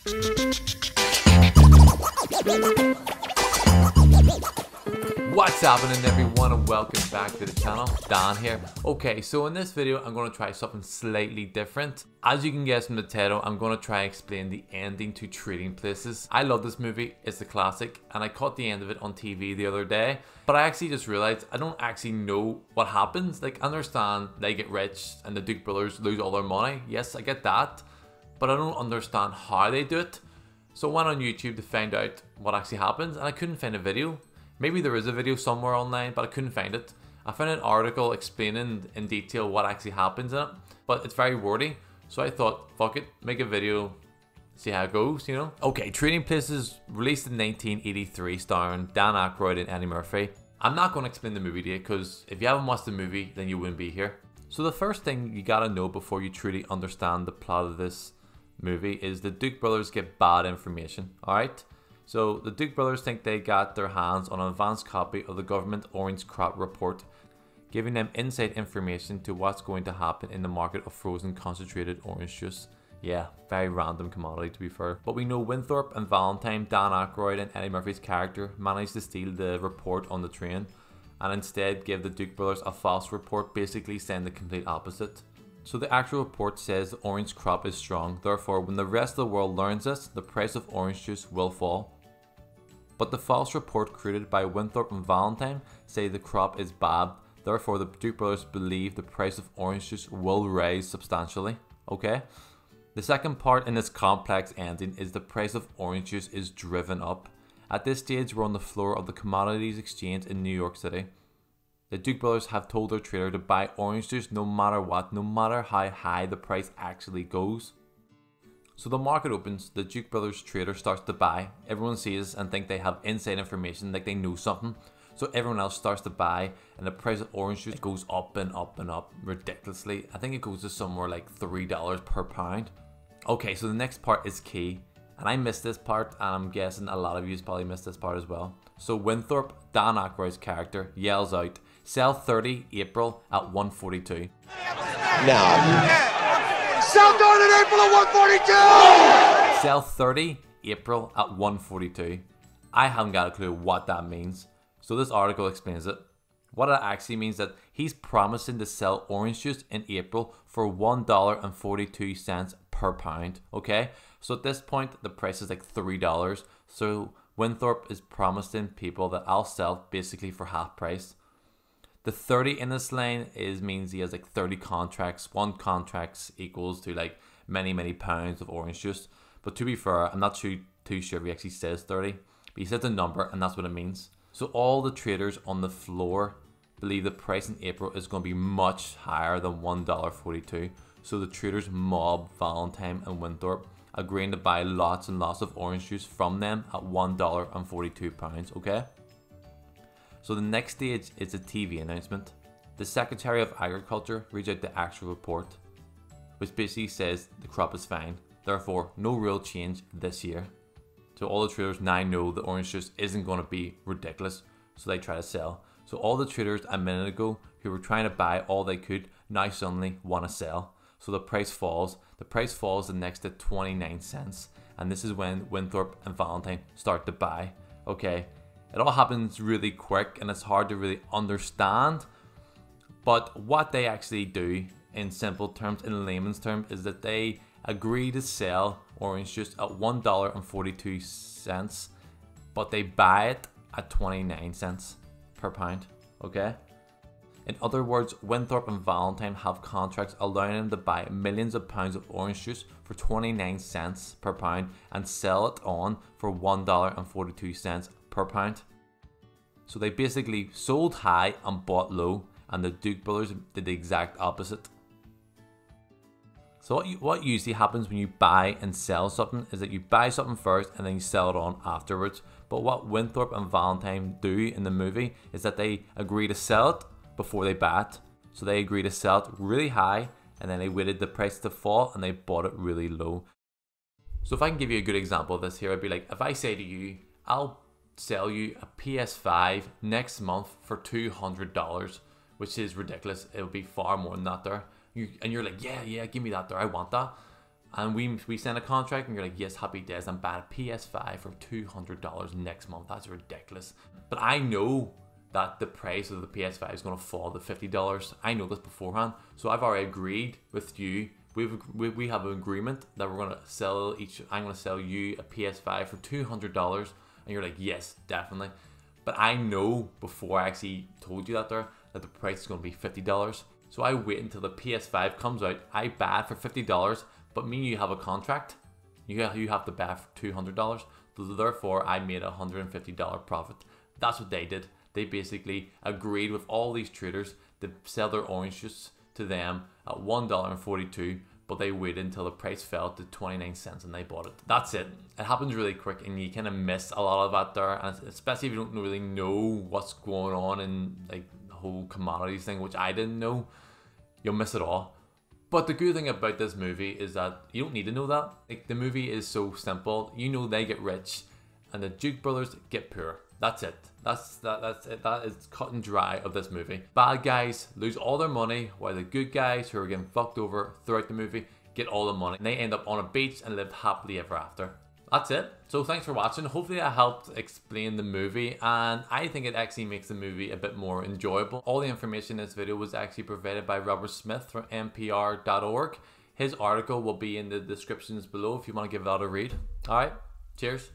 What's happening everyone, and welcome back to the channel. Dan here. Okay, so in this video I'm going to try something slightly different. As you can guess from the title, I'm going to try and explain the ending to Trading Places. I love this movie, it's a classic, and I caught the end of it on TV the other day, but I actually just realized I don't actually know what happens. Like, I understand they get rich and the Duke brothers lose all their money. Yes, I get that, but I don't understand how they do it. So I went on YouTube to find out what actually happens, and I couldn't find a video. Maybe there is a video somewhere online, but I couldn't find it. I found an article explaining in detail what actually happens in it, but it's very wordy. So I thought, fuck it, make a video, see how it goes, you know? Okay, Trading Places, released in 1983, starring Dan Aykroyd and Eddie Murphy. I'm not going to explain the movie to you, because if you haven't watched the movie, then you wouldn't be here. So the first thing you gotta know before you truly understand the plot of this movie is the Duke brothers get bad information, alright? So the Duke brothers think they got their hands on an advanced copy of the government orange crop report, giving them inside information to what's going to happen in the market of frozen concentrated orange juice. Yeah, very random commodity to be fair. But we know Winthorpe and Valentine, Dan Aykroyd and Eddie Murphy's character, managed to steal the report on the train and instead give the Duke brothers a false report, basically saying the complete opposite. So the actual report says the orange crop is strong, therefore when the rest of the world learns this, the price of orange juice will fall. But the false report created by Winthorpe and Valentine say the crop is bad, therefore the Duke brothers believe the price of orange juice will rise substantially, okay? The second part in this complex ending is the price of orange juice is driven up. At this stage we're on the floor of the Commodities Exchange in New York City. The Duke brothers have told their trader to buy orange juice no matter what, no matter how high the price actually goes. So the market opens, the Duke brothers trader starts to buy, everyone sees and think they have inside information, like they know something. So everyone else starts to buy and the price of orange juice goes up and up and up ridiculously. I think it goes to somewhere like $3 per pound. Okay, so the next part is key. And I missed this part, and I'm guessing a lot of you probably missed this part as well. So Winthorpe, Dan Aykroyd's character, yells out, "Sell 30 April at 142. Now. Sell 30 in April at 142! Sell 30 April at 142. I haven't got a clue what that means. So this article explains it. What it actually means that he's promising to sell orange juice in April for $1.42 per pound. Okay, so at this point the price is like $3. So Winthorpe is promising people that I'll sell basically for half price. The 30 in this line means he has like 30 contracts. One contract equals to like many pounds of orange juice. But to be fair, I'm not too sure if he actually says 30, but he says a number and that's what it means. So all the traders on the floor believe the price in April is going to be much higher than $1.42. So the traders mob Valentine and Winthorpe, agreeing to buy lots and lots of orange juice from them at $1.42, okay? So the next stage is a TV announcement. The Secretary of Agriculture reads out the actual report, which basically says the crop is fine, therefore no real change this year. So all the traders now know the orange juice isn't going to be ridiculous, so they try to sell. So all the traders a minute ago who were trying to buy all they could now suddenly want to sell. So the price falls. The price falls the next to 29 cents, and this is when Winthorpe and Valentine start to buy. Okay. It all happens really quick and it's hard to really understand, but what they actually do in simple terms, in layman's terms, is that they agree to sell orange juice at $1.42, but they buy it at 29 cents per pound, okay? In other words, Winthorpe and Valentine have contracts allowing them to buy millions of pounds of orange juice for 29 cents per pound and sell it on for $1.42 per pound. So they basically sold high and bought low, and the Duke brothers did the exact opposite. So what usually happens when you buy and sell something is that you buy something first and then you sell it on afterwards. But what Winthorpe and Valentine do in the movie is that they agree to sell it before they buy it. So they agree to sell it really high and then they waited the price to fall and they bought it really low. So if I can give you a good example of this here, I'd be like, if I say to you, I'll sell you a PS5 next month for $200, which is ridiculous. It'll be far more than that there. And you're like, yeah, give me that there. I want that. And we send a contract and you're like, yes, happy days, I'm buying a PS5 for $200 next month. That's ridiculous. But I know that the price of the PS5 is going to fall to $50. I know this beforehand. So I've already agreed with you. We have an agreement that we're going to sell I'm going to sell you a PS5 for $200. And you're like, yes, definitely. But I know before I actually told you that the price is going to be $50. So I wait until the PS5 comes out. I buy it for $50. But me and you have a contract. You have to buy for $200. So therefore, I made a $150 profit. That's what they did. They basically agreed with all these traders to sell their orange juice to them at $1.42, but they waited until the price fell to 29 cents and they bought it. That's it. It happens really quick and you kind of miss a lot of that there, and especially if you don't really know what's going on in like the whole commodities thing, which I didn't know, you'll miss it all. But the good thing about this movie is that you don't need to know that. Like, the movie is so simple. You know they get rich and the Duke brothers get poor. That's it. That's it. That is cut and dry of this movie. Bad guys lose all their money, while the good guys who are getting fucked over throughout the movie get all the money. And they end up on a beach and live happily ever after. That's it. So thanks for watching. Hopefully I helped explain the movie, and I think it actually makes the movie a bit more enjoyable. All the information in this video was actually provided by Robert Smith from NPR.org. His article will be in the descriptions below if you want to give that a read. Alright, cheers.